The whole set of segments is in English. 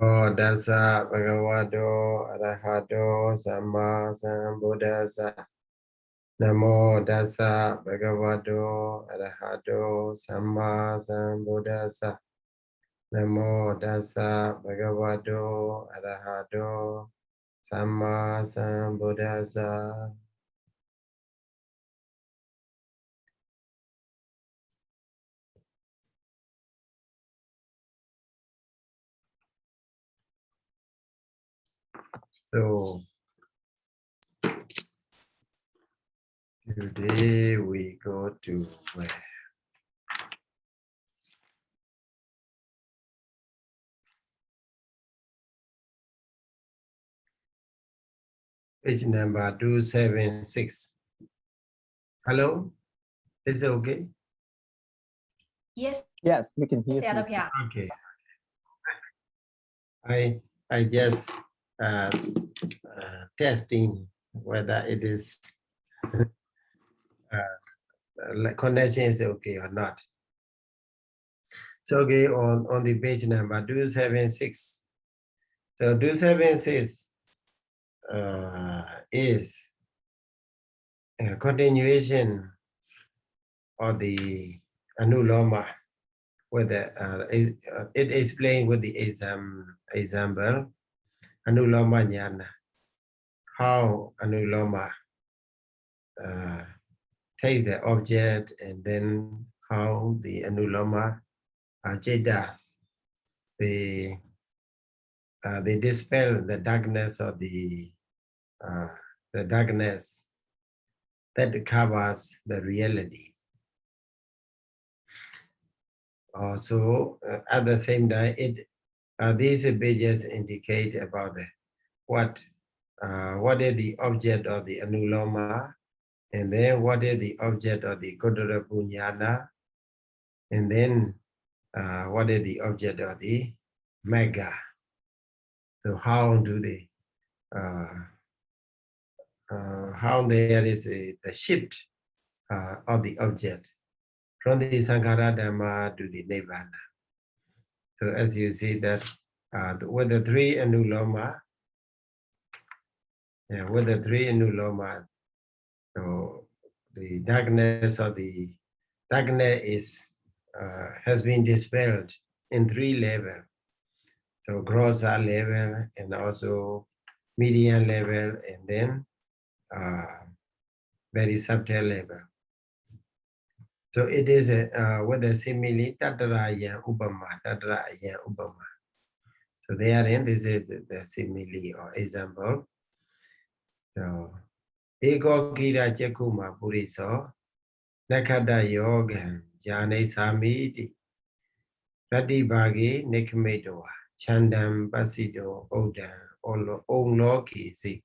Oh, dasa bhagavato arahato samma sambuddhassa. Namo dasa bhagavato arahato samma sambuddhassa. Namo dasa bhagavato arahato samma sambuddhassa. So today we go to where? Page number 276. Hello? Is it okay? Yes. Yes, we can hear you. Okay. I just testing whether it is connection is okay or not. So okay, on the page number 276. So 276 is a continuation of the anuloma with the it explained with the example anuloma jnana, how anuloma take the object and then how the anuloma chetas, they dispel the darkness of the darkness that covers the reality. Also, at the same time, these pages indicate about what is the object of the anuloma, and then what is the object of the kodara punyana, and then what is the object of the mega. So how do they, how there is the shift of the object from the Sankhara Dhamma to the Nibbana. So as you see that with the three anuloma, so the darkness of the darkness is has been dispelled in three levels. So grosser level and also median level and then very subtle level. So it is with a simile tattara upama, tattara upama. So therein this is the simile or example. So ego gira chekuma puriso nakada yoga jane samiti rati bhagi nikmedoa chandam pasido odan onloki si.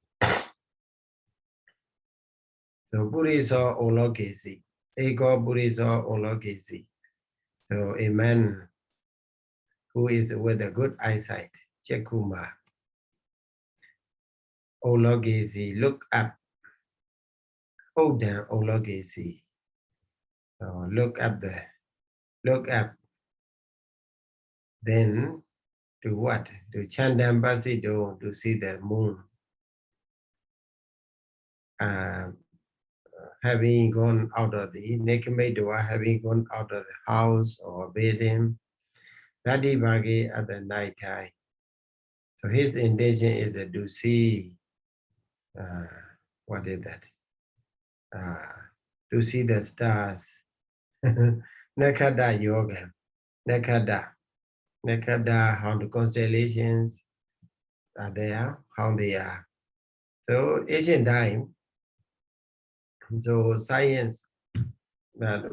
So puriso onloki si. Ego puriso onloki si. So a man who is with a good eyesight, chekuma, ologesi, look up, odan ologesi. So look up then to what? To Chandam Basido, to see the moon. Having gone out of the Nekimedwa, having gone out of the house or building, Radi Bhagi at the night time. So his intention is to see, what is that? To see the stars. Nakada Yoga. Nakada, how the constellations are there, how they are. So ancient time, so science,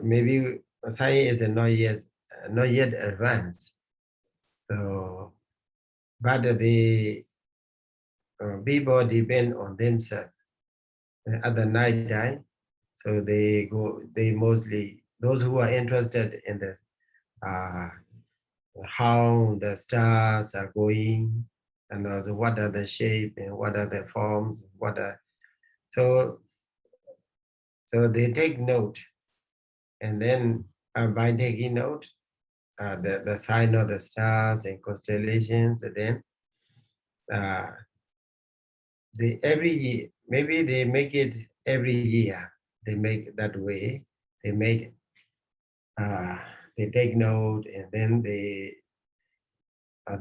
maybe science is not yet advanced. So, but the people depend on themselves at the night time. So they mostly, those who are interested in this, how the stars are going, and also what are the shape and what are the forms, so they take note, and then by taking note, the sign of the stars and constellations, and then every year, maybe they make it every year. They make that way. They make they take note, and then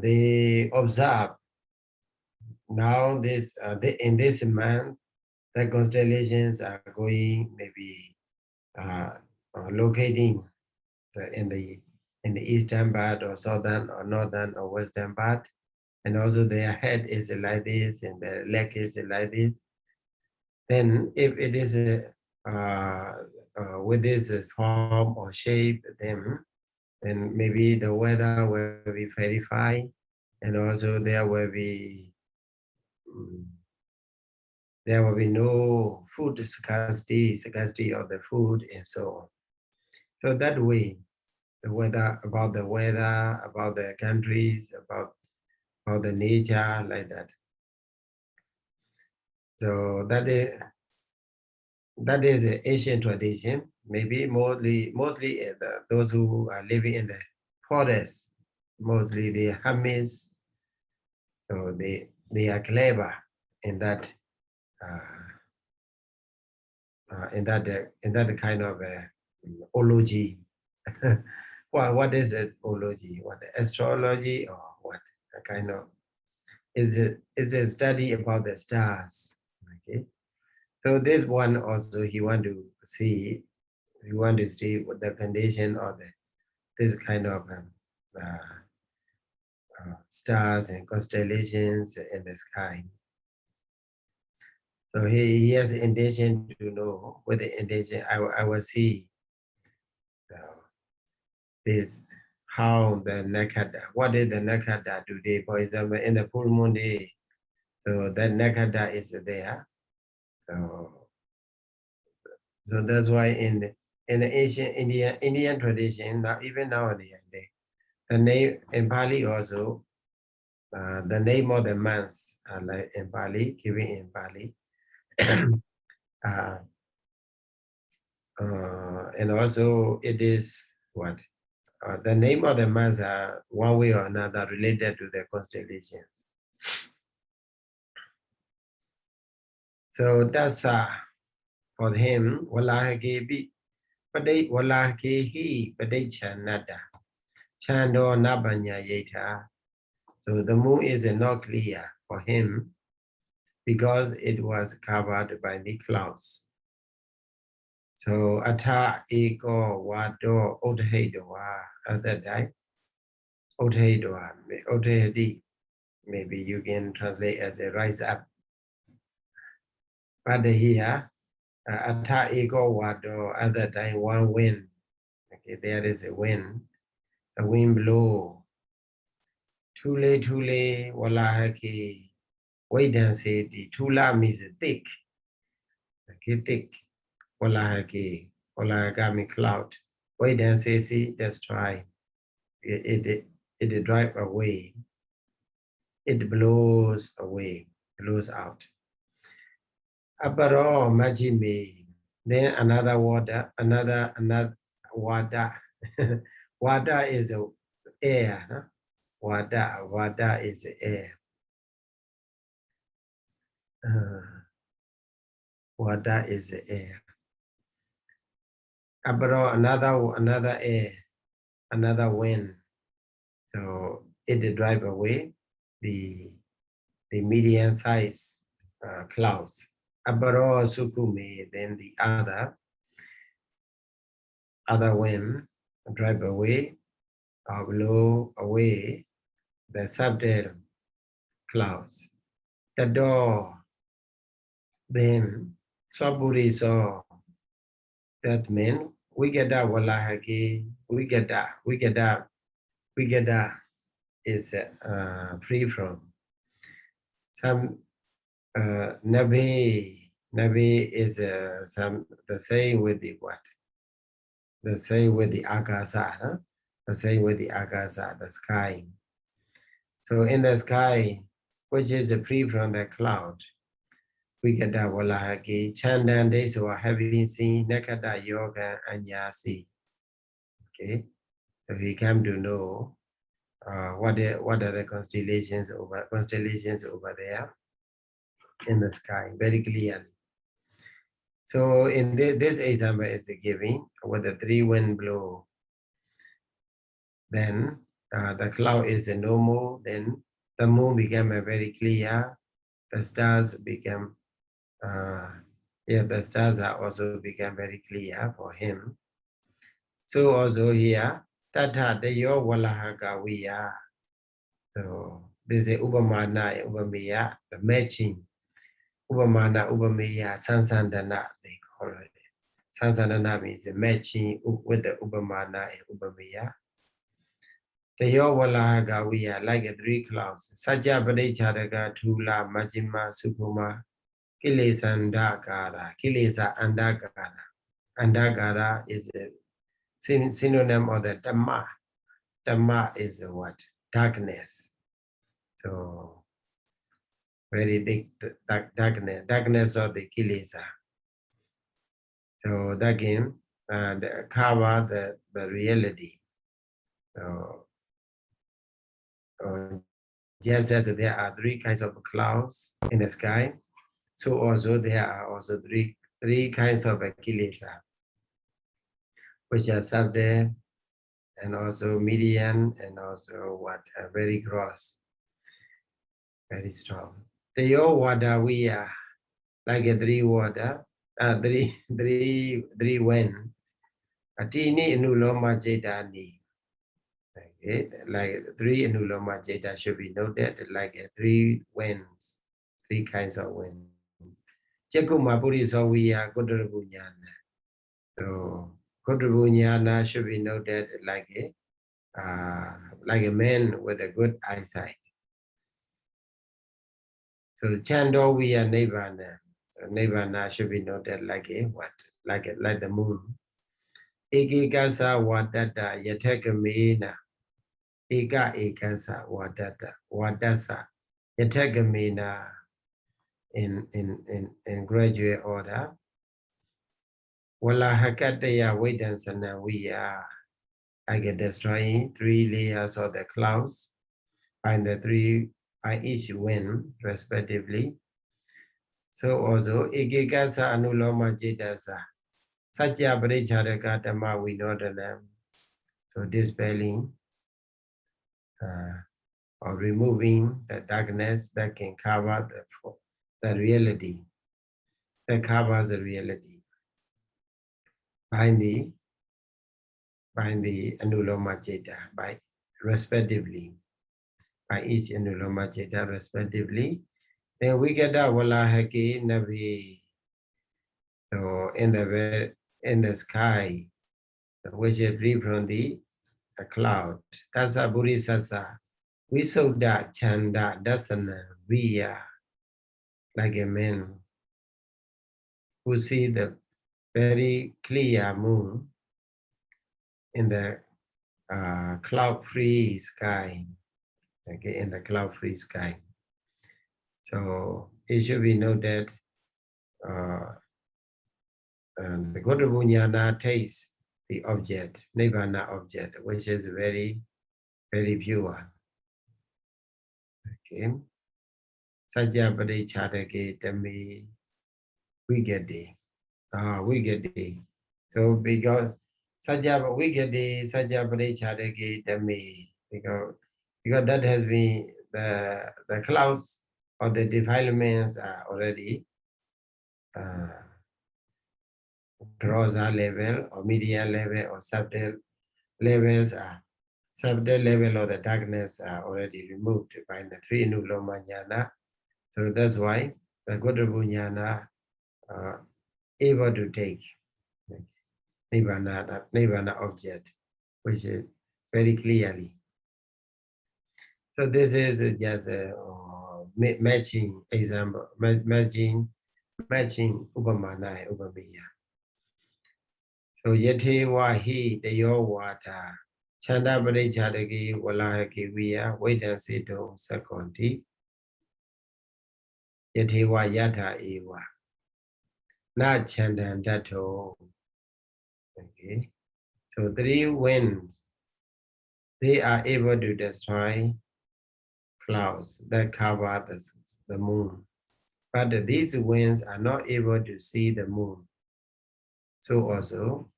they observe. Now in this month, the constellations are going maybe locating in the eastern part or southern or northern or western part, and also their head is like this and their leg is like this. Then if it is with this form or shape, then maybe the weather will be very fine, and also there will be no food scarcity of the food, and so on. So that way, about the countries, about the nature, like that. So that is an ancient tradition. Maybe mostly those who are living in the forest, mostly the Hamis. So they are clever in that kind of ology. Well, what is it, ology? What, astrology, or what? A kind of is a study about the stars. Okay, so this one also he want to see what the condition of this kind of stars and constellations in the sky. So he has the intention to know. With the intention, I will see this, how the nakada, what is the nakada today? For example, in the full moon day, so that nakada is there. So that's why in the ancient Indian tradition, now even nowadays, the name in Pali also, the name of the months are like in Pali, given in Pali. And also it is what? The name of the months are one way or another related to the constellations. So that's for him, Walahakehi Padichanada, Chando Nabanya Yeta. So the moon is not clear for him because it was covered by the clouds. So Ata Ego Wado Odhedoa at that time. Odhedi, maybe you can translate as a rise up. But here, Ata Ego Wado at that time, one wind. Okay, there is a wind blow. Tule Walahaki. Wait and say the Tula means thick. Okay, thick. Walahaki. Walahagami cloud. Wait and say, see, let's try. It drive away. It blows away, blows out. Aparo Majime. Then another water, another water. Water is air. Huh? Water is air. Water is air. Aparo another air, another wind. So it drive away the medium size clouds. Abaro Sukume, then the other wind drive away or blow away the subtle clouds. The door, then Swaburi saw that meant we get that Walahaki, we get that is free from some Nabi is the same with the what? The same with the Akasa, huh? The same with the Akasa, the sky. So in the sky, which is free from the cloud, we get that Walahaki, Chandan days or having seen Nakada Yoga and Yasi. Okay, so we come to know what are the constellations over there in the sky very clearly. So in this example is giving with the 3 wind blow, then the cloud is no more, then the moon became very clear, the stars became, the stars are also become very clear for him. So also here, Tata Deyo Walahaka Viya. So this is Upamana, Upamiya, the matching. Upamana, Upamiya, Sansandana, they call it. Sansandana means the matching with the Upamana and Upamiya. Deyo Walahaka Viya, like 3 clouds. Saja Padechadaka, Tula, Majima, Supuma, Kilesandakara, Kilesa Andakara. Andakara is a synonym of the Dhamma. Dhamma is what? Darkness. So very big darkness of the kilesa. So that can cover the reality. So just as there are 3 kinds of clouds in the sky, so also there are also three kinds of kilesa, which are subtle and also median and also what very gross, very strong. Teyo wada we are like a 3 water, 3 wind. Atini anuloma jetani. Okay, like 3 anuloma jeta should be noted like 3 winds, 3 kinds of winds. Chekuma Puriso we are Kodrabunyana. So Kodrabunyana should be noted like a man with a good eyesight. So Chando we are Nirvana. Nirvana should be noted like a what? Like the moon. Ekikasa wadata yatakamena. Eka ekasa wadata wadasa yatakamena in graduate order. Wala hakataya vedansana we are like destroying 3 layers of the clouds by each wind respectively. So also ekikasa anuloma jetasa. Satya Parichadaka Dhamma Vinodana. So dispelling or removing the darkness that can cover the reality, that covers the reality by the Anuloma Jeta, by respectively, by each Anuloma Jeta respectively. Then we get that Walahaki Navi. So in the sky, which is free from the cloud. Tasa Burisasa, Visuddha Chanda Dasana Viya, like a man who see the very clear moon in the cloud-free sky. Okay, in the cloud-free sky. So it should be noted the Godabunyana takes the object, Nirvana object, which is very, very pure. Okay. Sajja Padichadake Dhammi Vigade. Vigade. So because Sajja Padichadake Dhammi, because that has been the clouds or the defilements are already grosser level or median level or subtle levels are subtle level of the darkness are already removed by the 3 Nuloma Jnana. So that's why the Godabu Jnana are able to take Nirvana object, which is very clearly. So this is just a matching example, matching Upamana and Upamiya. So Yate Wahi Deyo Wata Chanda Padichadaki Walahaki Viya Vedansito Sakonti Yate Wa Yata Ewa Na Chandan Dato. Okay. So 3 winds they are able to destroy clouds that cover the moon. But these winds are not able to see the moon. So also,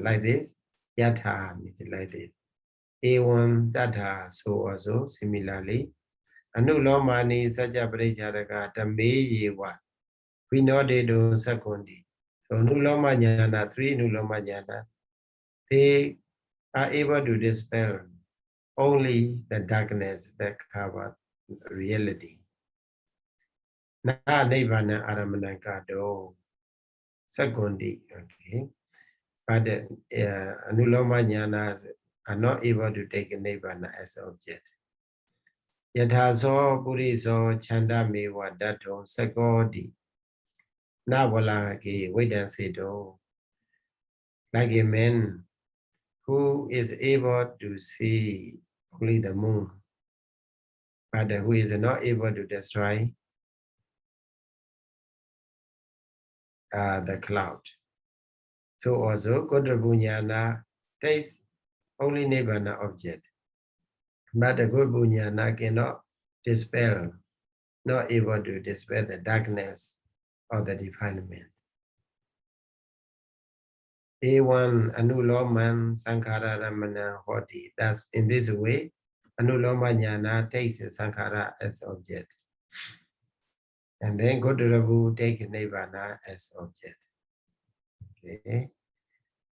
like this, yatha means like this. Evam tatha, so also, similarly, anulomani saja paricharaka tameyewa vinodedo sakundi. So anuloma jnana, 3 anuloma jnana, they are able to dispel only the darkness that covers reality. Na nibbana aramanakado sakundi, okay. But anuloma jnanas are not able to take nibbana as object. Yathaso puriso chanda mewa dato sakodi navala ki vedanseto. Like a man who is able to see only the moon, but who is not able to destroy the cloud. So also, Kodrabunyana takes only Nibbana object, but the good Bunyana cannot dispel, not able to dispel the darkness of the defilement. A1 Anuloman Sankhara Ramana Hoti. Thus, in this way, Anuloma Jnana takes Sankhara as object. And then Godarabu take Nibbana as object. Okay.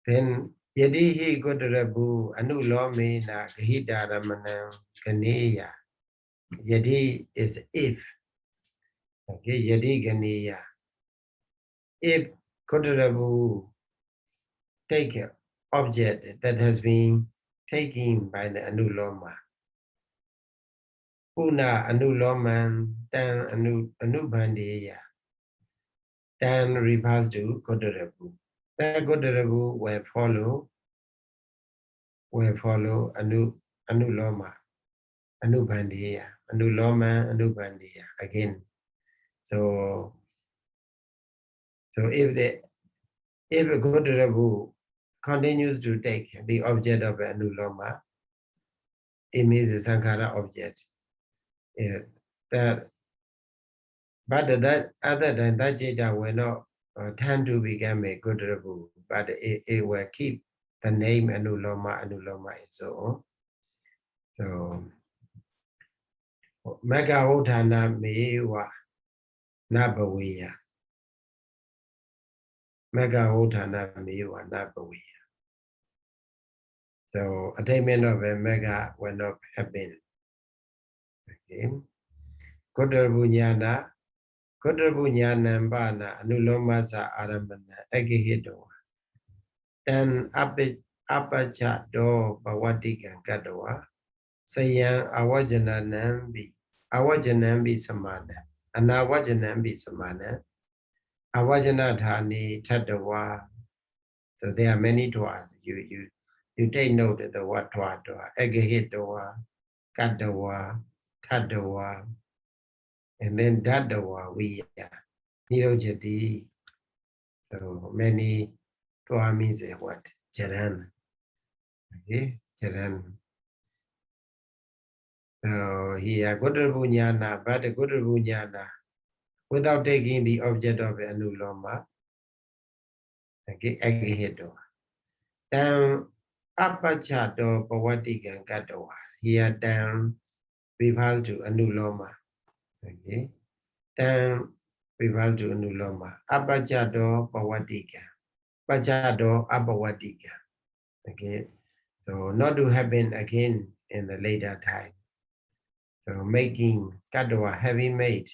Then Yadihi Godarabu Anulome na Gahida Ramana Ganeya. Yadi is if. Okay, Yadi Ganeya. If Godarabu take an object that has been taken by the Anuloma. Puna Anuloman Dan Anubhandeya. Dan refers to Godarabu. That Godarabu will follow Anuloma, Anubhandeya, Anuloma, Anubhandeya again. So if a Godarabu continues to take the object of Anuloma, it means the Sankhara object. But that other than that Jeta will not tend to become a Godarabu, but it will keep the name Anuloma, Anuloma, and so on. So Mega Odhana Mewa Nabawiya. Mega Odhana Mewa Nabawiya. So attainment of a mega will not happen. Okay. Kodarabunyana, Kodarabunyana Anulomasa Aramana Agihito. Then Apacha do Bawatikan Kadawa. Sayang awajanambi samana. Anawajanambi samana. Awajana dhani tadawa. So there are many dwas. You take note of the word dwa, egahitawa, kadawa, tadawa, and then dadawa, viya, nirojati. So many dwa means what? Charan. Okay, charan. So here, Godarabunyana, but the Godarabunyana, without taking the object of Anuloma, okay, Agihito. Then Apachato Pawatikan Katawa. Here then refers to Anuloma. Okay. Then refers to Anuloma. Apachato Pawatika. Pachato Apawatika. Okay. So not to happen again in the later time. So making Katawa heavy made.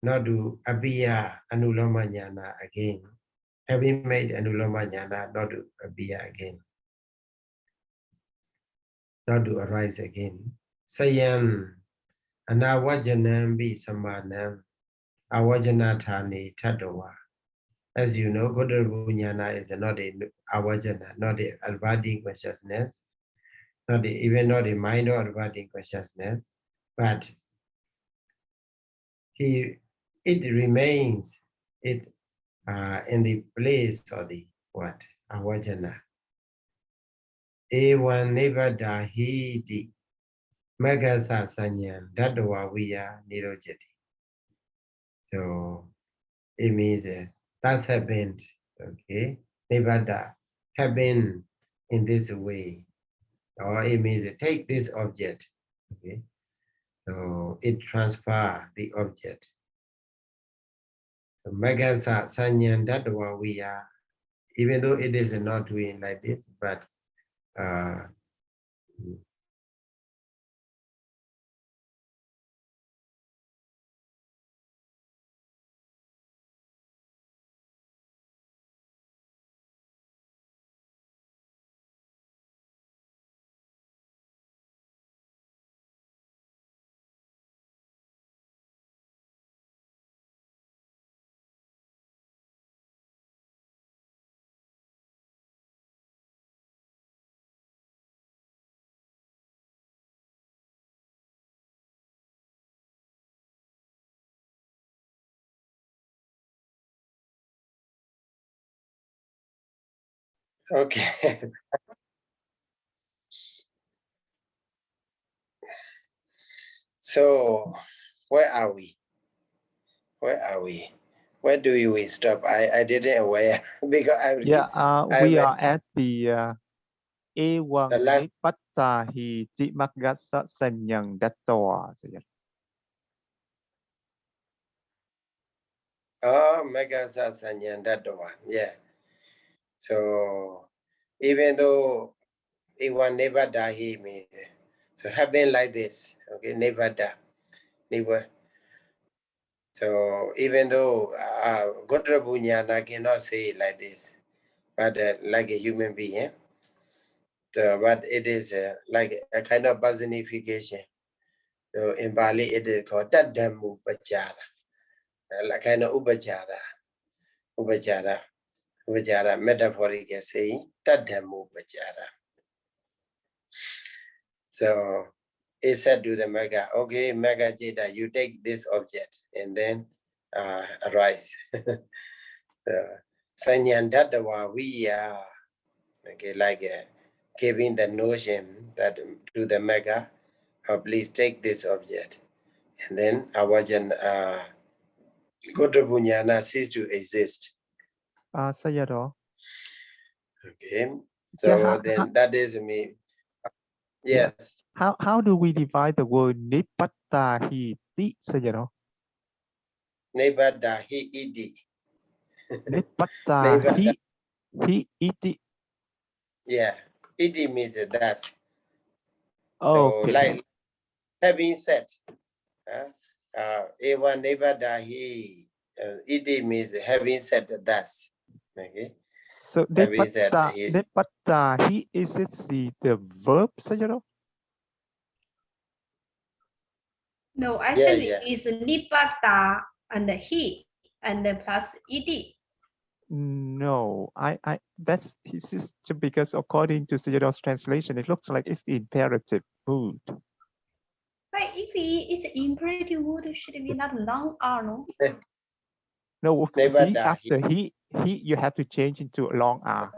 Not to appear Anuloma Jnana again. Having made Anuloma Jnana not to appear again. Not to arise again. Sayam Anawajanam bi samanam Awajana Thani Tadawa. As you know, Godarabunyana is not a Awajana, not a abiding consciousness, even not a minor abiding consciousness, but it remains in the place of the what? Awajana. Ewan Nevada Hiti Magasa Sanyan Dadwa Viya Nirojati. So it means that's happened. Okay. Nevada happened in this way. Or it means take this object. Okay. So it transfer the object. So Magasa Sanyan Dadwa Viya, even though it is not doing like this, but okay. So where are we? Where are we? Where do we stop? I didn't aware because we are at the Ewan the last. Nipatahi Magasa Sanyang Datoa. Oh, Megasa Sanyan, that the one. Yeah. So even though it will never die, he means so have been like this. Okay, never die. Never. So even though Godra Bunyana cannot say it like this, but like a human being, eh? So, but it is like a kind of personification. So in Bali, it is called Dhammasaṅgaṇī, like kind of Upajara, metaphorical saying, Dhammasaṅgaṇī. So it said to the Mega, okay, Mega Jeda, you take this object and then arise. Sanyandadawa, we are okay, like giving the notion that to the Mega, please take this object. And then Awajan Godrabunyana cease to exist. Sayadaw. Okay. So then that is me. Yes. How do we divide the word Nipatahi Sayadaw? Nebada he idi. Nipatahi iti. Yeah. Idi means that. Oh, so like having said, Ewa Nebada he idi means having said thus. Okay. So Nipatahi is it the verb, Sayadaw? No, actually it's nipata and he and then plus ed. No, that's this is because according to Sayadaw's translation, it looks like it's the imperative mood. But if he is imperative mood, should be not long R, no? No, see, after he, you have to change into a long R.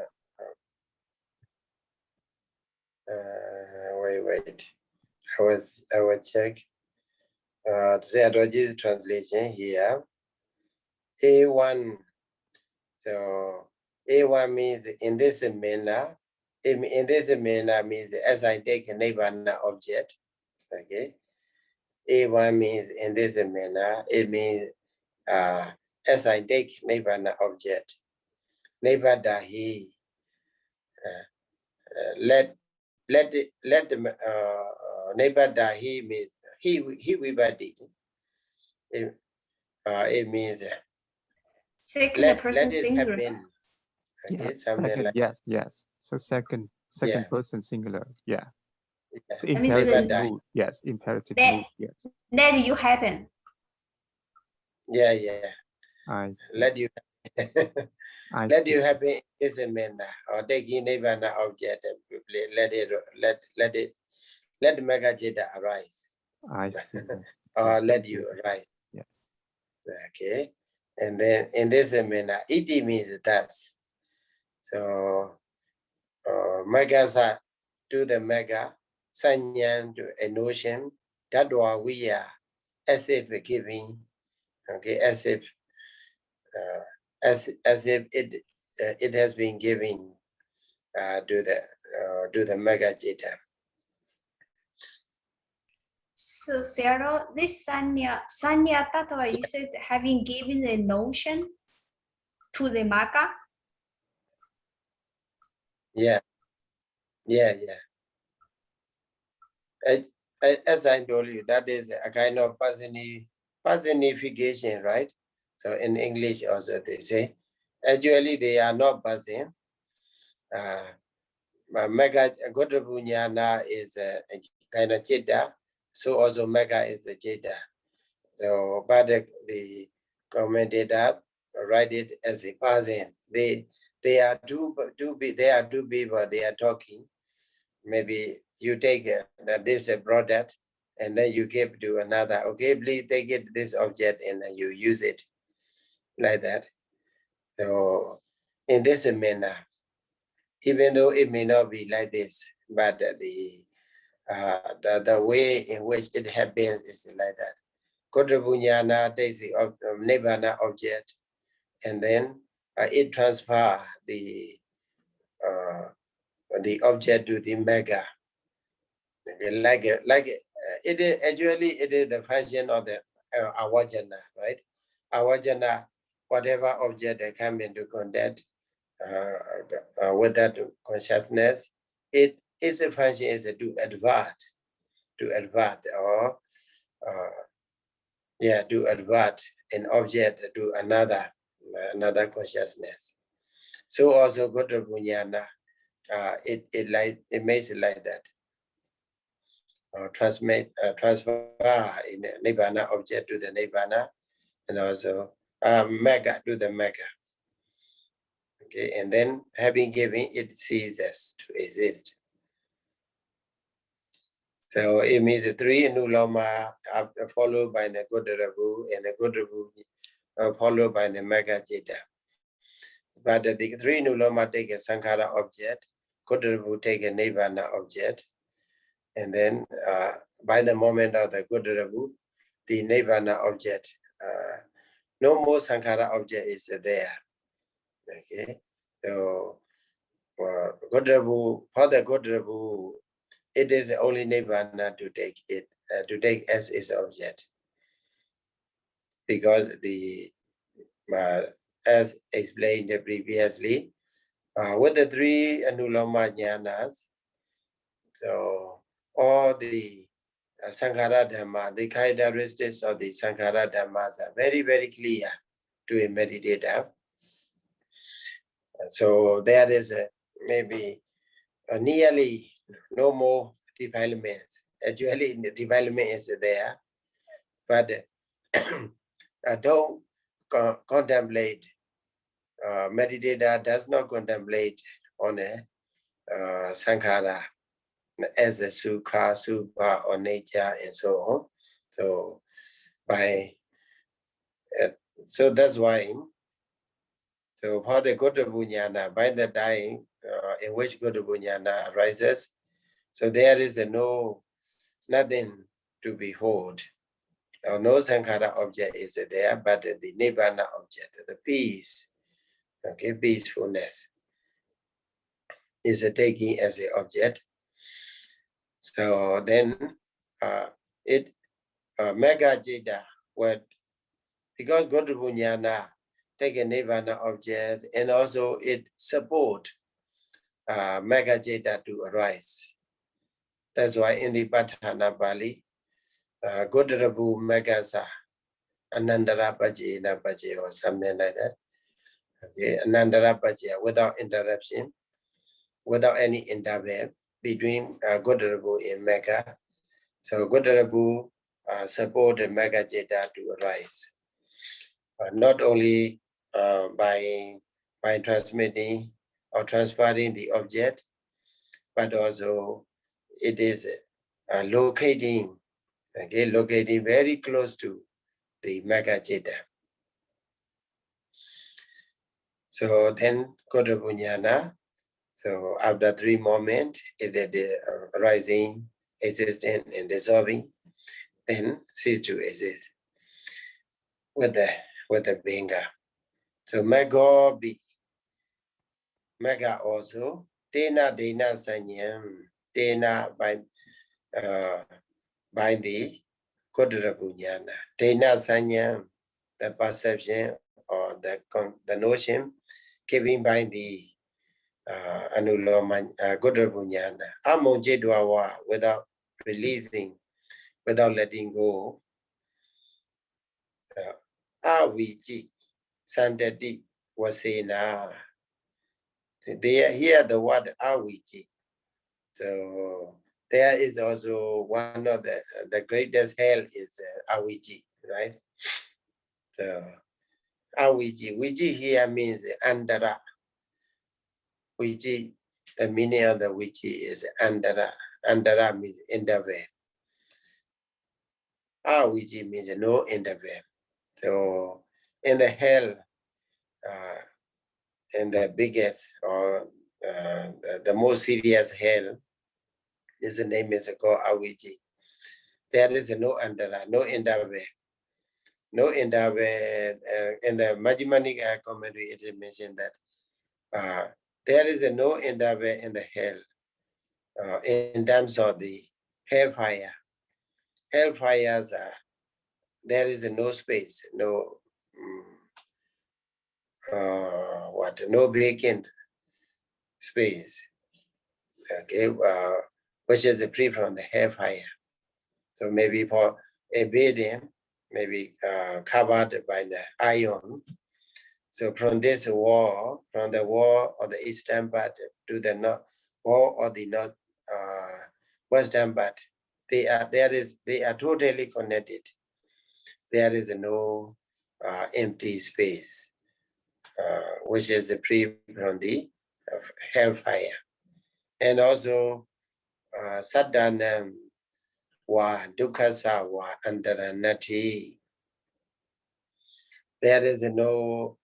Wait. I will check. Sayadaw's translation here. A1. So A1 means in this manner. In this manner means as I take a neighbor object. Okay. A1 means in this manner. It means as I take neighbor object. Neighbor dahi. Let the neighbor dahi means he vibadi. It means Second person let it singular. happen. Okay, second, like yes. So second person singular. Yeah. So imperative mood. Yes. Imperative mood. Yes. Let you happen. Yeah. Let you let you happen is a manner or taking neighbor object and let the megajeta arise. I see. Or let you arise. Yes. Okay. And then in this manner, iti means thus. So megasa to the mega, sanyan to a notion, dadwa we are, as if giving, okay, as if it has been given to the mega jita. So Sayadaw, this sanya tattva, you said having given a notion to the maka. Yeah. As I told you, that is a kind of personification, right? So in English also they say, actually they are not person. Mega Godrabunyana is a kind of chitta, so also mega is a chitta. So but the commentator write it as a person. They are two people, they are talking. Maybe you take this product and then you give to another. Okay, please take it this object and then you use it like that. So in this manner, even though it may not be like this, but the way in which it happens is like that. Kodrabunyana takes the Nibbana object, and then it transfers the object to the mega. Okay, it is actually it is the function of the awajana, right? Awajana, whatever object that come into contact with that consciousness, it is a function is to advert or to advert an object to another consciousness. So also Godrabunyana, it makes it like that. Transfer in the Nibbana object to the Nibbana, and also mega to the mega. Okay, and then having given, it ceases to exist. So it means the three Nuloma are followed by the Godrabu, and the Godrabu followed by the mega Jita. But the three Nuloma take a Sankhara object, Godrabu take a Nibbana object, and then by the moment of the Godrabu, the Nibbana object, no more Sankhara object is there. Okay, so Godrabu, for the Godrabu, it is only Nibbana to take it, to take as its object. Because the, as explained previously, with the three Anuloma Jnanas, so all the Sankhara Dhamma, the characteristics of the Sankhara Dhammas are very, very clear to a meditator. So there is maybe nearly no more developments. Actually, the development is there, but don't contemplate. Meditator does not contemplate on a sankhara as a sukha, subha, or nature, and so on. So so that's why. So for the Godrabunyana, by the time in which Godrabunyana arises, so there is nothing to behold. Or no sankhara object is there, but the nibbana object, the peace, okay, peacefulness is taking as an object. So then it mega jita, because Godrabunyana take a nibbana object, and also it support mega jita to arise. That's why in the Patthana Pali, Godrabu Megasa, Anandara Pajena Paje, or something like that. Okay, Anandara Paje, without interruption, without any interval between Godrabu and Mega. So Godrabu support the Mega Jeta to arise. Not only by transmitting or transferring the object, but also it is locating very close to the mega jeta. So then Godrabunyana, So after 3 moments, it is arising, existing, and dissolving, then cease to exist with the binga. So mega also tena dena sanyam tena by the kodrapunyana. Dena sanyam, the perception or the notion given by the anuloma kodrapunyana. Amonjidwawa, without releasing, without letting go. Aviji sandati wasena. They hear the word aviji. So there is also one of the greatest hell is aviji, right? So aviji, viji here means andara. Viji, the meaning of the viji is andara. Andara means interval. Aviji means no interval. So in the hell, in the biggest or the most serious hell, this name is called Awiji. There is no andara, no interval. No interval. In the Majjhima commentary, it is mentioned that there is no interval in the hell in terms of the hellfire. Hellfires are, there is no space, no no vacant space, okay, which is free from the hellfire. So maybe for a building, maybe covered by the iron. So from this wall, from the wall of the eastern part to the north wall of the north western part, they are totally connected. There is no empty space, which is free from the hellfire. And also sadhanam wa dukkasa wa antaranati. There is no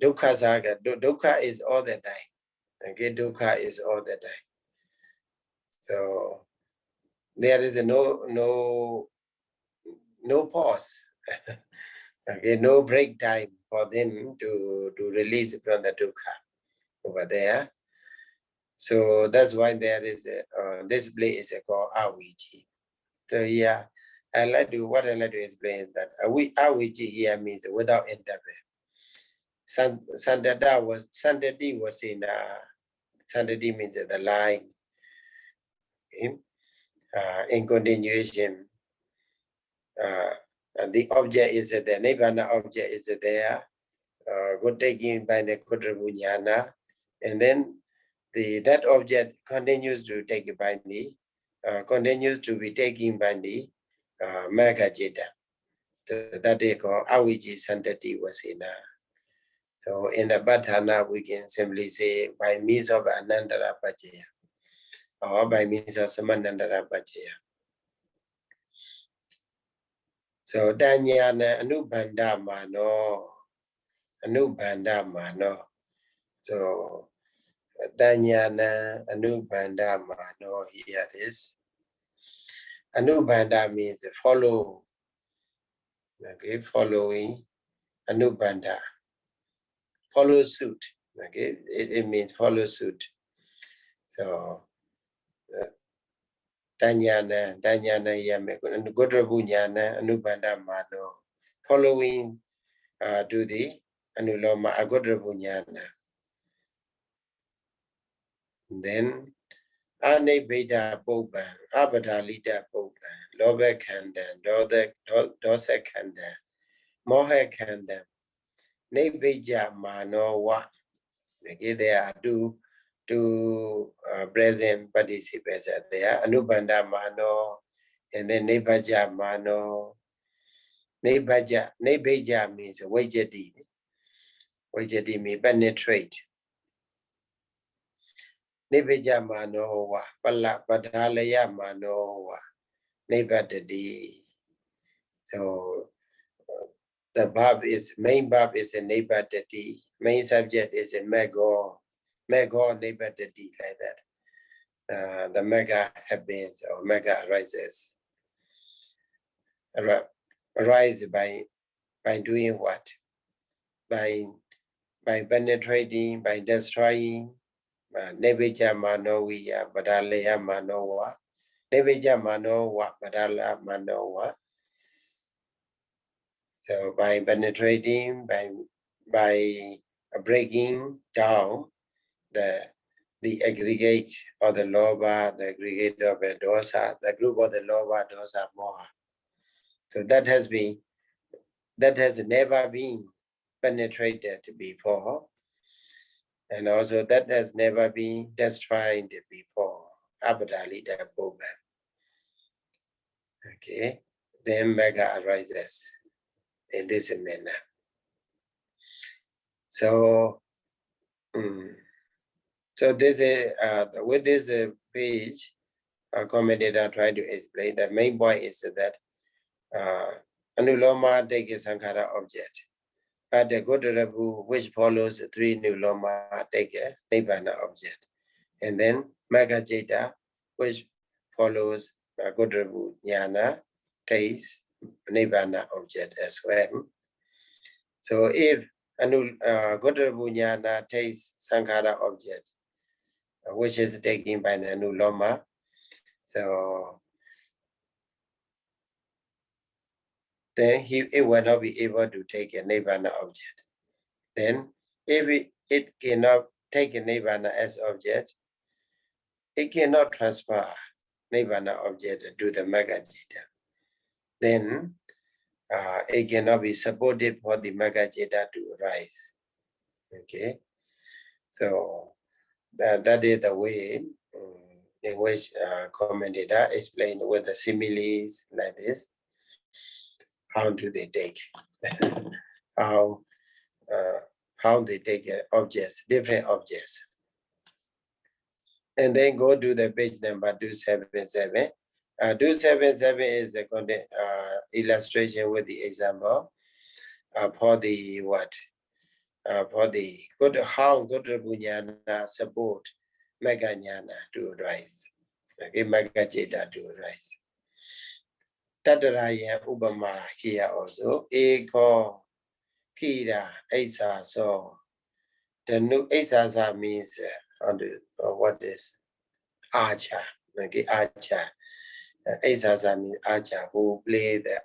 dukkha saga. Dukkha is all the time. Okay, dukkha is all the time. So there is no pause. Okay, no break time for them to release from the dukkha over there. So that's why there is this place is called Awiji. So yeah, what I like to explain is that Awiji here means without interval. Sandati was in Sandati means the line. Okay? In continuation, and the object is there, Nibbana object is there, good taking by the Kudrabunyana, and then that object continues to take by the continues to be taken by the Magajita. So that they call Awiji Sandati Vasena. So in the Bhatthana, we can simply say by means of Anandara Pachaya or by means of Samanandara Pachaya. So Danyana Anubhanda Mano. So Danyana Anubhanda Mano here is. Anubhanda means follow. Okay, following. Anubhanda. Follow suit. Okay, it means follow suit. So Danyana Yame Godrabunyana Anubhanda Mano. Following to the Anuloma Agodrabunyana. Then Ane Beda Boban, Abadalita Boban, Lobe Kandan, Dosa Kandan, Mohe Kandan, Nebeja Mano Wat. Okay, there are two present participants are there. Anubhanda Mano and then Nebaja Mano. Nebaja means Vajadi. Vajadi means penetrate. Nebaja Mano wa Padalaya Mano wa Nebadadi. So the main verb is a Nebadadi, main subject is a mego nibbatati, like that. The mega happens or mega arises. Arise by doing what? By penetrating, by destroying. Nebeja manoviya badalaya manowa. Nebeja manowa badala manowa. So by penetrating, by breaking down the aggregate of the loba, the aggregate of the dosa, the group of the loba, dosa, moha. So that has never been penetrated before, and also that has never been destroyed before. Abhidhamma Piṭaka. Okay, then mega arises in this manner. So, so this is with this page, our commentator tried to explain. The main point is that anuloma take a sankhara object, but the Gottarabu, which follows the three nuloma, take a nibbana object, and then Magajeta, which follows Gottarabu jnana, takes nibbana object as well. So if Gottarabu jnana takes sankhara object, which is taken by the anuloma, so then it will not be able to take a nibbana object. Then if it cannot take a nibbana as object, it cannot transfer nibbana object to the Magajeta. Then it cannot be supported for the Magajeta to arise. Okay, so that is the way in which commentator explained with the similes like this. How do they take? how they take objects, different objects. And then go to the page number 277. 277 is the illustration with the example for the what? For the good, how Gottarabu jnana support mega jnana to arise. Okay, mega jeta to arise. Tataraya Ubama here also. Eko Kira Asa. So the new Asa means what is archer. Okay, archer. Asa means archer who play the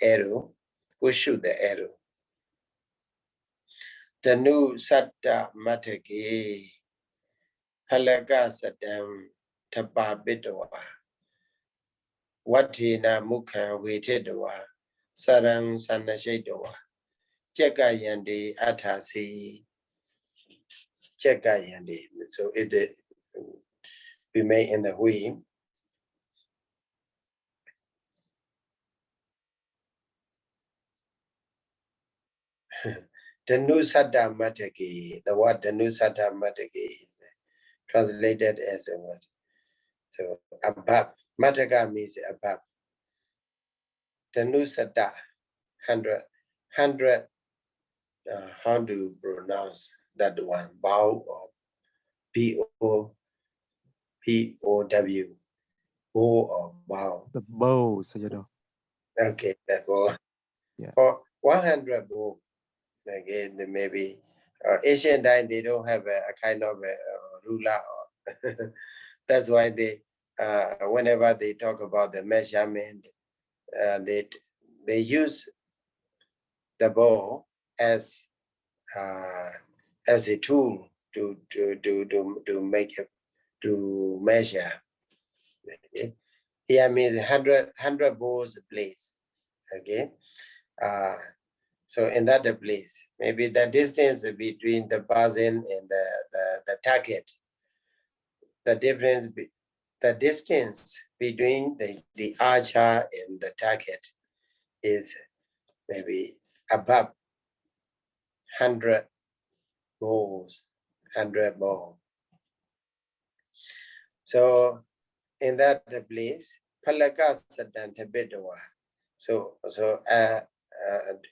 arrow, who shoot the arrow. The new Satta Matake Halaga Saddam Tapabidwa. Watina Mukha Wetidwa Sarang Sanashedwa Chekayandi Atasi Chekayandi. So it remain in the way. The new Saddha Mataki, the word the new Saddha Mataki is translated as a word. So above. Mataka means above. The new Saddha, 100. How do you pronounce that one? Bow or P-O-W? Bow or bow? The bow, Sayadaw. Okay, the bow. Yeah. For 100 bow. Again, maybe Asian time they don't have a kind of a ruler. Or that's why they, whenever they talk about the measurement, they use the bow as a tool to make it, to measure. Okay. Here means 100 bows place. Okay. So in that place, maybe the distance between the person and the target, the distance between the archer and the target is maybe above 100 bows, 100 bows. So in that place, Palaka Sadan Tabedwa. So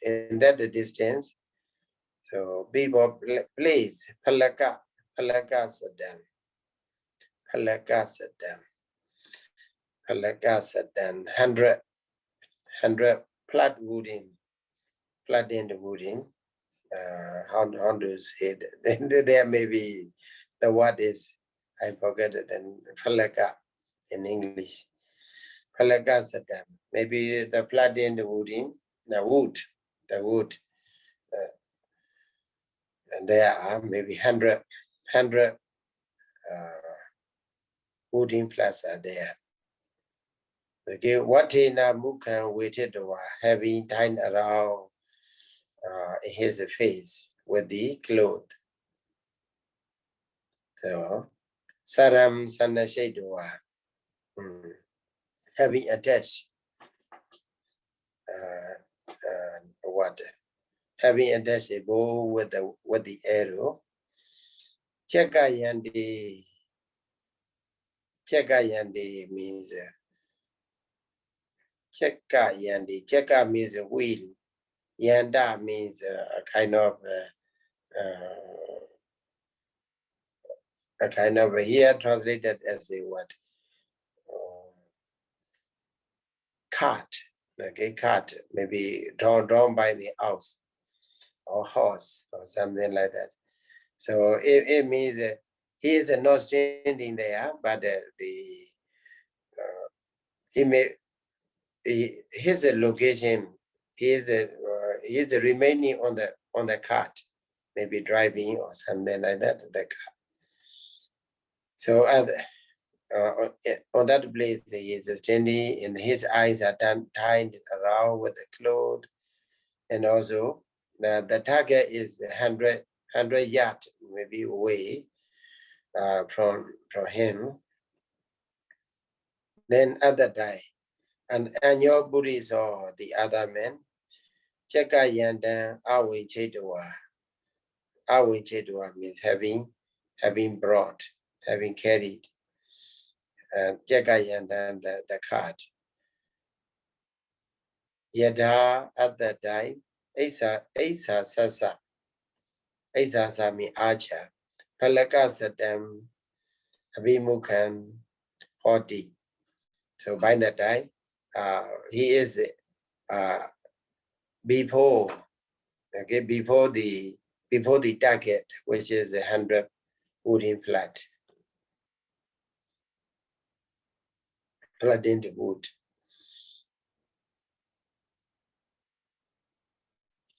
in that distance, So people place Palaka Sadam. Palaka Sadam. Palaka Sadam. 100 plat wooding. Plat in the wooding. How do you say it? Then there may be the word is, I forget it, then Palaka in English. Palaka Sadam. Maybe the plat in the wooding, the wood. And there are maybe 100 wooden plants are there. Okay, what in Mukha waited while having tied around his face with the cloth. So Saram Sanashedwa, having attached what? Having attached a bow with the arrow. Chekayandi means Cheka means wheel. Yanda means a kind of here translated as a what? Cart. Okay, cart, maybe drawn by the house or horse or something like that. So it means he is not standing there, but his location, he is remaining on the cart, maybe driving or something like that, the car. So on that place, he is standing and his eyes are tied around with the cloth. And also the target is 100 yards, maybe away from him. Then other day, and your Buddhist or the other man, Cheka Yanda Awin Chedwa. Awin Chedwa means having brought, having carried. Cheka Yanda the cart. Yada at that time, Asa Sasa. Asa Sami Acha. Palaka Sadam Abhimukhan 40. So by that time, he is before the target, which is 100 wooden flat in the wood.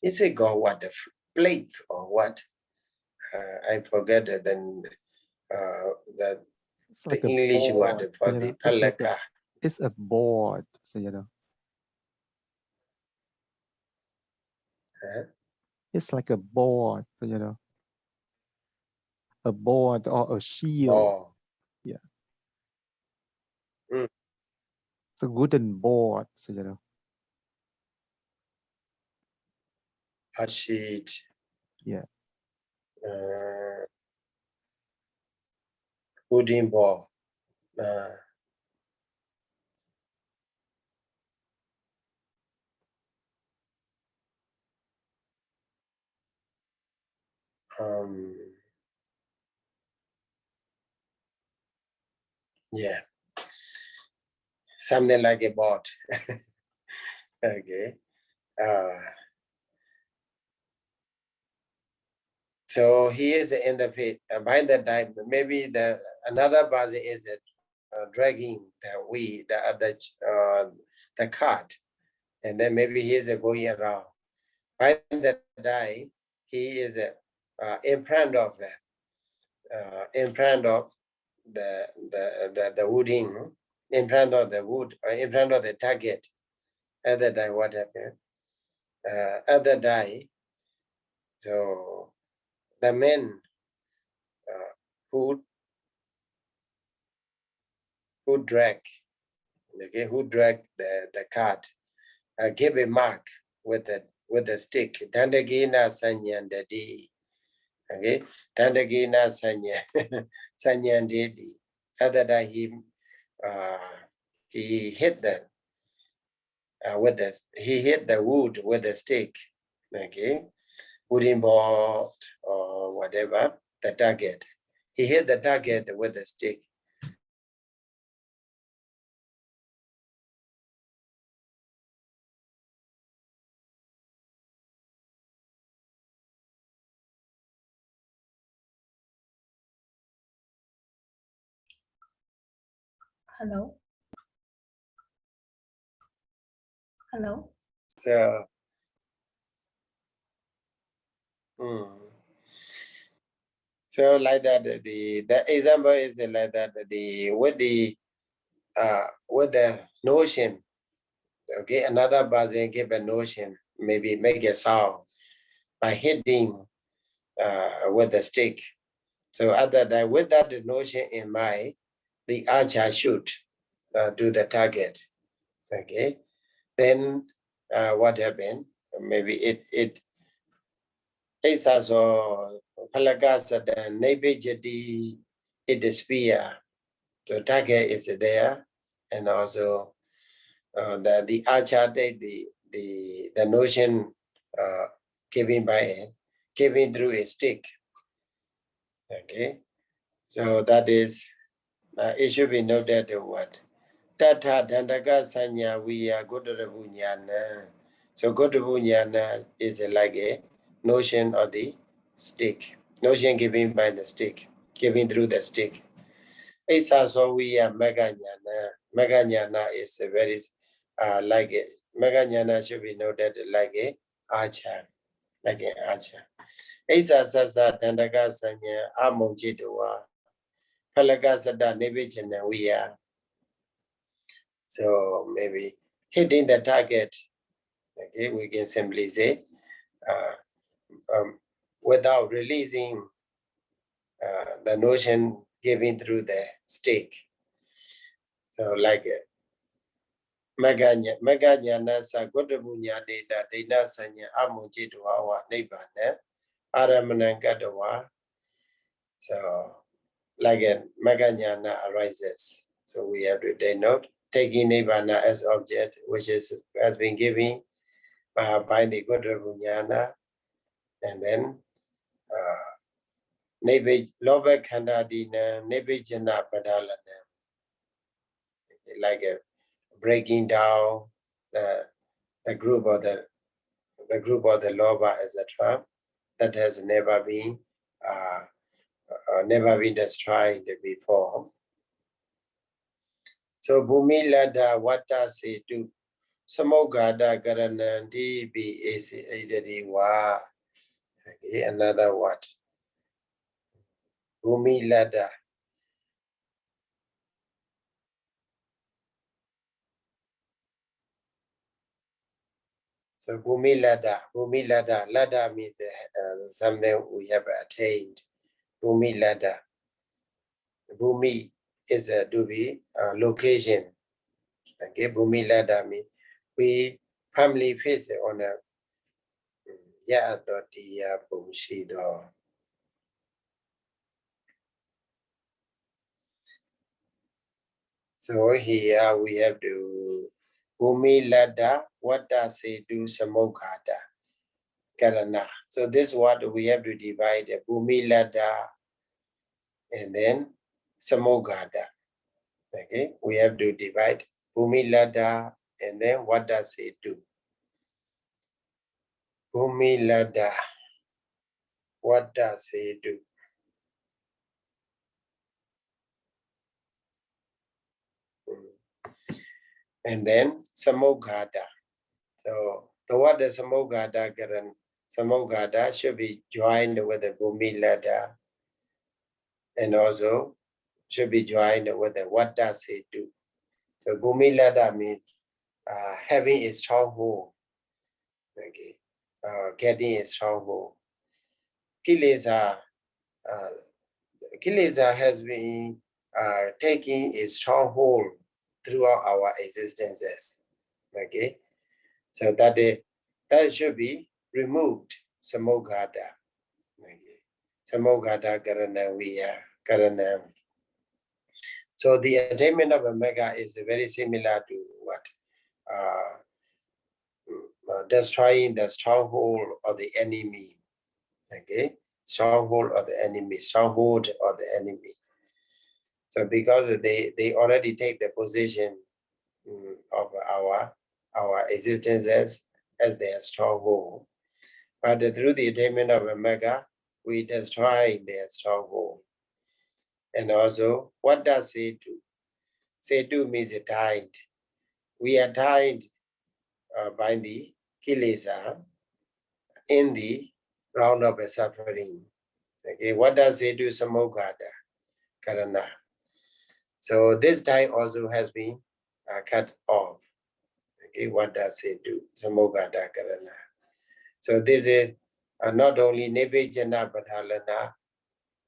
Is it called what, the plate or what? I forget the like English word for the palaka. It's a board, Sayadaw. It's like a board, Sayadaw. A board or a shield. Oh. Yeah. It's a wooden board, Sayadaw. A sheet. Yeah. Wooden board. Yeah, something like a board. Okay. So he is in the pit. By that time, maybe another buzz is dragging the cart, and then maybe he is going around. By that time, he is in front of the wooding, in front of the wood, in front of the target. At that time, what happened? At that time, so the men who drag the cart give a mark with the stick. Dandagina Sanyandadi. Okay, Dandagina Sanyandadi. At that time, he hit the he hit the wood with the stick. Okay, wooden board or whatever, the target. He hit the target with a stick. Hello? Hello? So, so like that, the example is like that, with the notion, okay, another person give a notion, maybe make a sound by hitting with a stick. So other than with that notion in mind, the archer shoot to the target. Okay, then what happened? Maybe it also palakasada nebejati it spear. So target is there, and also the archer take the notion given by it, given through a stick. Okay, so that is it should be noted what Tata Dandaka Sanya Viya Godabunyana. So Godabunyana is like a notion of the stick, notion given by the stick, given through the stick. Isa so we are Meganyana. Meganyana is a very like a Meganyana should be noted like a archer, like an archer. Isa Sasa Dandaka Sanya Amonjidua Palagasada Nevichana we are. So maybe hitting the target, okay, we can simply say without releasing the notion given through the stick. So like Meganyana sa Godabunya data data sanya amujitua nibana aramanangadawa. So like a Meganyana arises. So we have to denote taking Nibbana as object, which has been given by the Godabunyana, and then Nebe Lobe Kandadina, Nebe Jana Padalana, like a breaking down the group of the Loba, etc. That has never been destroyed before. So Bhumi Lada, what does it do? Samogada Garanandi be AC wa. Okay, another what? Bhumi Lada. So Bhumi Lada, Lada means something we have attained. Bhumi Lada. Bhumi is to be location. Okay, Bhumi Lada means we family face on a Ya'atoti Bhumshido. So here we have to Bhumi Lada, what does it do? Samogada. Karana. So this what we have to divide Bhumi Lada and then Samogada. Okay, we have to divide Bhumi Lada and then what does it do? Bhumi Lada, what does it do? And then Samogada. So the word Samogada, Samogada should be joined with the Bhumi Lada and also should be joined with the what does it do? So Bhumi Lada means having a stronghold. Okay, getting a stronghold. Kilesa has been taking a stronghold throughout our existences. Okay, so that should be removed. Samogada. Okay. Samogada Karanaviya Karanam. So the attainment of a mega is very similar to what? Destroying the stronghold of the enemy. Okay, stronghold of the enemy, stronghold of the enemy. So because they already take the position of our existence as their stronghold, but through the attainment of a mega, we destroy their stronghold. And also, what does Setu? Setu means tied. We are tied by the kilesa in the round of a suffering. Okay, what does Setu? Samogata, Karana. So this tie also has been cut off. Okay, what does it do? Samogata Karana. So this is not only Nebejana Badhalana,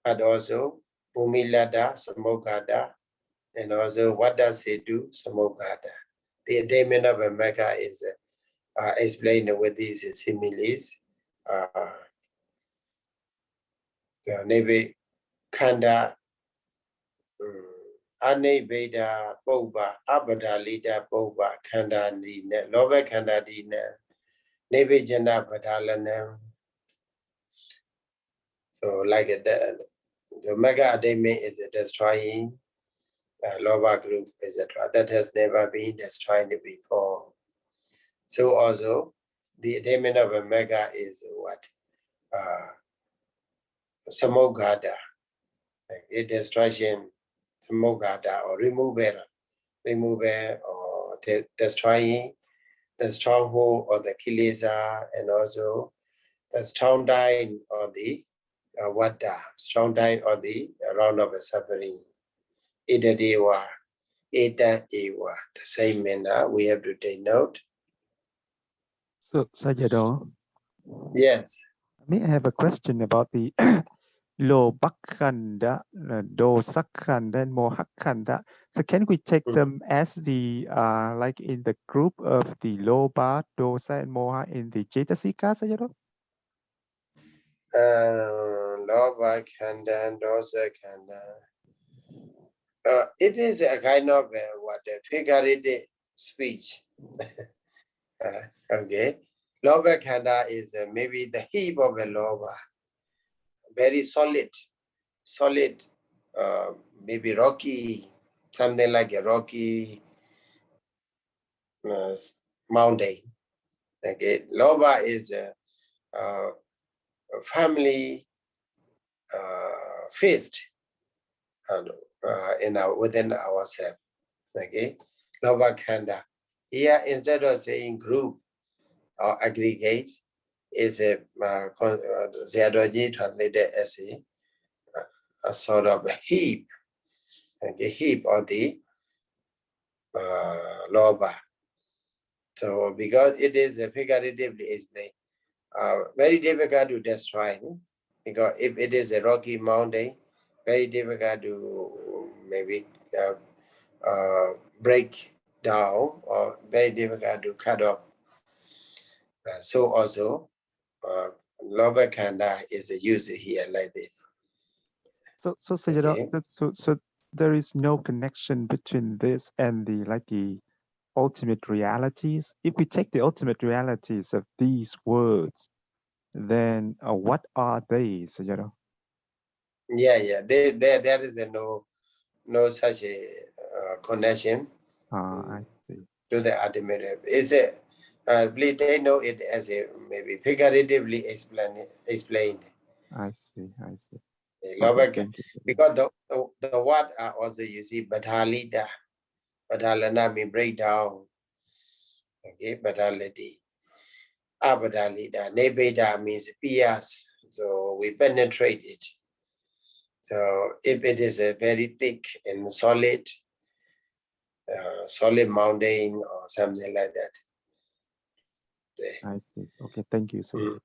but also Bhumilada Samogata, and also what does it do? Samogata. The attainment of a mega is explained with these similes. Nebe Kanda Anebeda Boba Abadalita Boba Kanda Nina Lobe Kanda Dina Nebejana Badalanam. So like the mega attainment is a destroying lower group, etc. That has never been destroyed before. So also the attainment of a mega is what? Samogata, a destruction, samogata or remover or destroying the stronghold or the kilesa, and also the strong dying or the vada, strong dying or the round of a suffering. Ida dewa, eta ewa, the same manner we have to take note. So, Sayadaw, Yes. may I have a question about the Lobakkhandha, Dosakhandha, and Mohakhandha? So can we take them as the like in the group of the Loba, Dosa, and Moha in the Cetasika, Sayadaw? Lobakkhandha, Dosakhandha. It is a kind of figurative speech. Okay. Lobakkhandha is maybe the heap of a loba. Very solid, maybe rocky, something like a rocky mountain. Okay, loba is a family feast within ourselves. Okay, Lobakkhandha. Here, instead of saying group or aggregate, is a Sayadaw translated as a sort of a heap. Okay, heap of the loba. So because it is figuratively explained, very difficult to destroy. Because if it is a rocky mountain, very difficult to maybe break down or very difficult to cut off. So also, Lobakkhandha is used here like this. So so there is no connection between this and the ultimate realities. If we take the ultimate realities of these words, then what are they, Sayadaw? Yeah. There is no such a connection I see. to the ultimate. Is a please take note it as a maybe figuratively explained. I see. Okay, because the word are also you see badhalita. Badhalana means break down. Okay, badhaliti. Abadhalita. Nebeda means pierce. So we penetrate it. So if it is a very thick and solid mountain or something like that. I see. Okay, thank you, sir.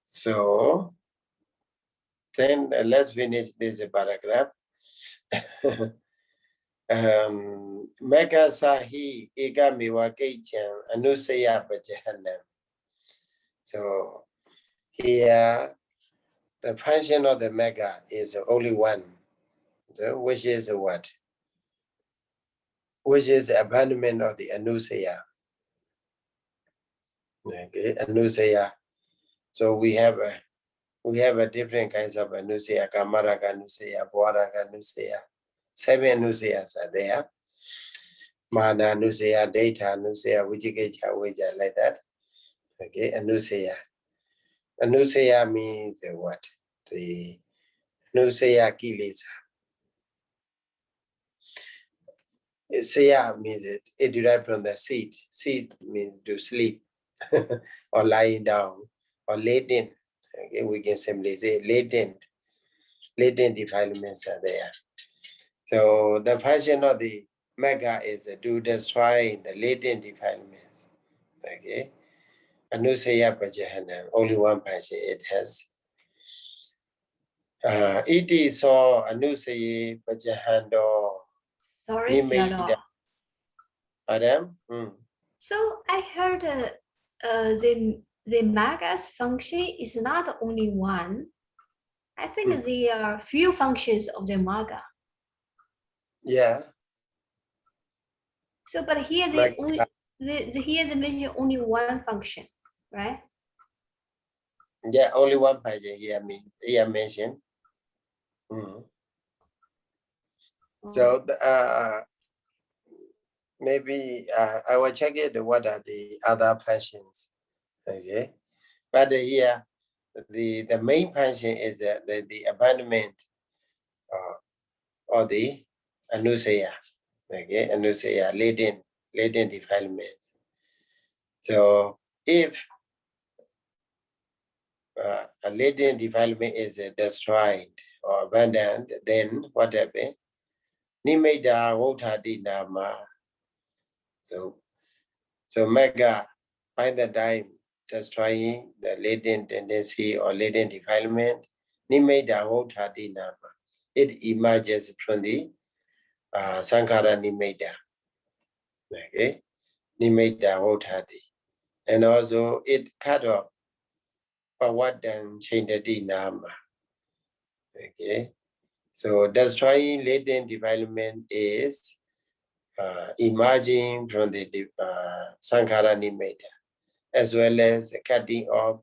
So then let's finish this paragraph. Mega sahi eka miwa keichan anusaya pajahanam. So here the function of the mega is only one. So which is what? Which is the abandonment of the anusaya. Okay, anusaya. So we have a different kinds of anusaya, kamaraga anusaya, bwaraga anusaya. 7 anusayas are there. Mana anusaya, data anusaya, vijikacha, vija, like that. Okay, anusaya. Anusaya means what? The anusaya kilesa. Saya means it derived from the seat. Seat means to sleep or lying down or latent. Okay, we can simply say latent. Latent defilements are there. So the function of the mega is to destroy the latent defilements. Okay. Anusaya Pajahanam, only one function it has. Iti so Anusaya Pajahando. Sorry, Sayadaw. Adam? So I heard the maga's function is not only one. I think there are few functions of the maga. Yeah. So, but here they only here they mention only one function, right? Yeah, only one function here mentioned. So maybe I will check it. What are the other functions? Okay, but here the main function is the abandonment or the anusaya. Okay, anusaya, latent defilements. So if a latent defilement is destroyed or abandoned, then what happens? Nimeda votati nama. So mega, by the time destroying the latent tendency or latent defilement, nimeda votati nama. It emerges from the sankhara nimeda. Okay, nimeda votati, and also it cut off pawadan chendati nama. Okay, so destroying latent defilement is emerging from the sankhara nimeda, as well as cutting off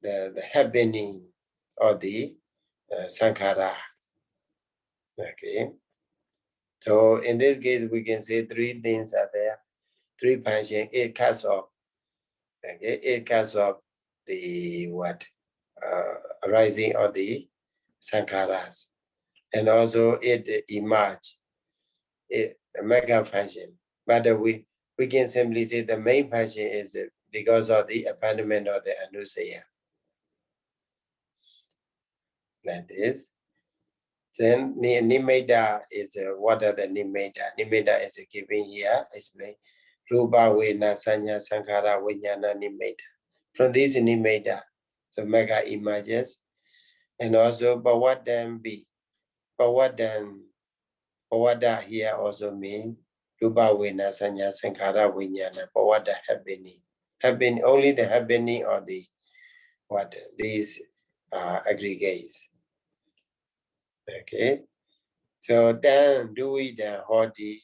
the happening of the sankhara. Okay, so in this case we can say 3 things are there, 3 functions. It cuts off. Okay, it cuts off the what arising of the sankharas, and also it emerge a mega function. But we can simply say the main function is because of the abandonment of the anusaya. Like this. Then nimeda is what are the nimeda? Nimeda is given here, explain. Rupa, Vena, Sanya, Sankhara, Vijnana, nimeda. From this nimeda, so mega emerges, and also Bhawadan be. Bhavada here also means Rupa, Vena, Sanya, Sankhara, Vijnana, Bhavada happening. Only the happening of the what these aggregates. Okay, so then do we the hoti,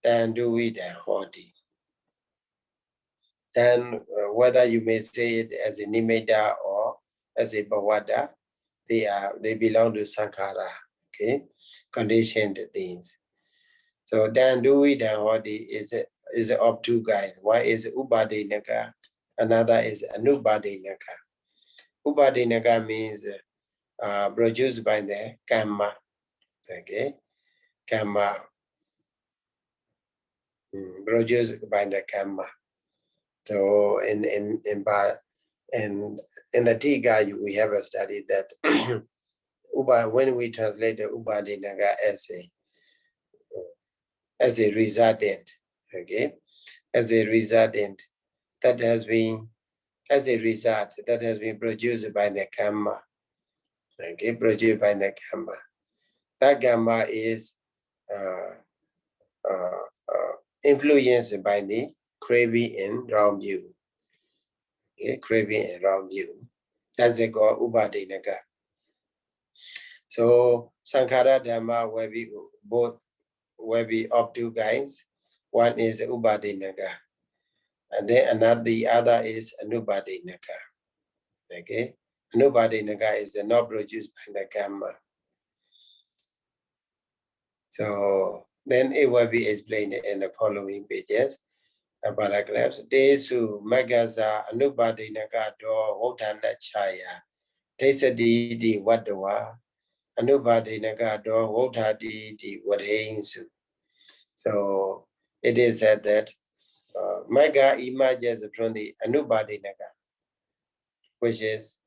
then do we the hoti. Then whether you may say it as a nimeda or as a bhavada, they belong to sankhara. Okay, conditioned things. So then do we the hoti is of 2 kinds. One is upadinaka, another is anubadinaka. Upadinaka means produced by the karma. Okay, karma produced by the karma. So in the Tika, we have a study that when we translate the upadinaga as a resultant, okay, as a resultant that has been produced by the karma. Okay, produced by the karma. That karma is influenced by the craving in wrong view. Okay, craving in wrong view. That's it called upadinaka. So sankhara dhamma will be of 2 kinds. One is upadinaka, And then the other is Anupadinaka. Okay, Anupadinaka is not produced by the karma. So then it will be explained in the following pages, paragraphs. Desu Magaza Anupadinaka do Votana Chaya. Desadi di Wadawa. Anupadinaka do Votadi di Wadhainsu. So it is said that Maga emerges from the Anupadinaka, which is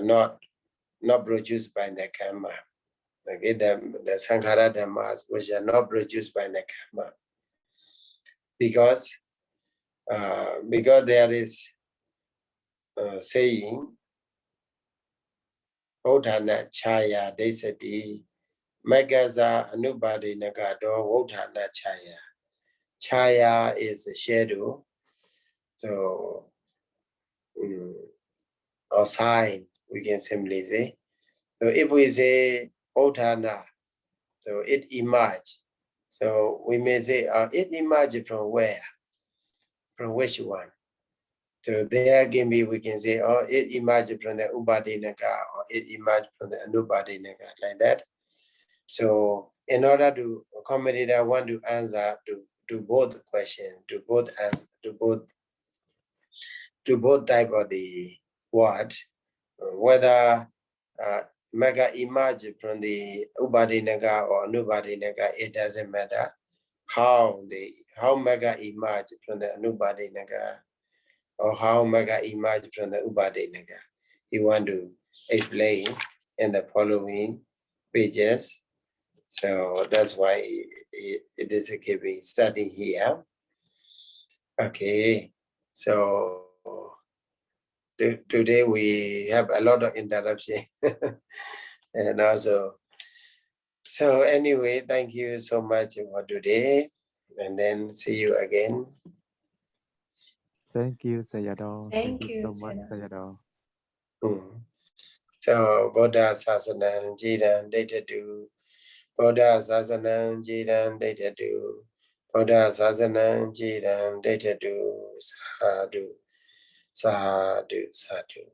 not produced by the karma. Okay, the Sankhara Dhammas which are not produced by the karma. Because there is saying Odhana Chaya Desati Magaza Anubadi Nagado Odhana Chaya. Chaya is a shadow, so or sign, we can simply say. So if we say Odhana, so it emerged. So we may say it emerged from where? From which one? So there can be, we can say, oh, it emerged from the Upadinaka or it emerged from the Anupadinaka, like that. So in order to accommodate, I want to answer to both questions, to both answer, to both type of the word, whether Mega emerge from the Upadinaka or Anupadinaka, it doesn't matter how Mega emerge from the Anupadinaka or how Mega emerge from the Upadinaka. You want to explain in the following pages. So that's why it is giving study here. Okay, so today we have a lot of interruption. And also, so anyway, thank you so much for today, and then see you again. Thank you, Sayadaw. Thank you you, so much, Sayadaw. Sayadaw. So Buddha Sasana Jiran Data Do Buddha Sasana Jiran Data Do Buddha Sasana Jiran Data Do Sadhu Sadhu Sadhu.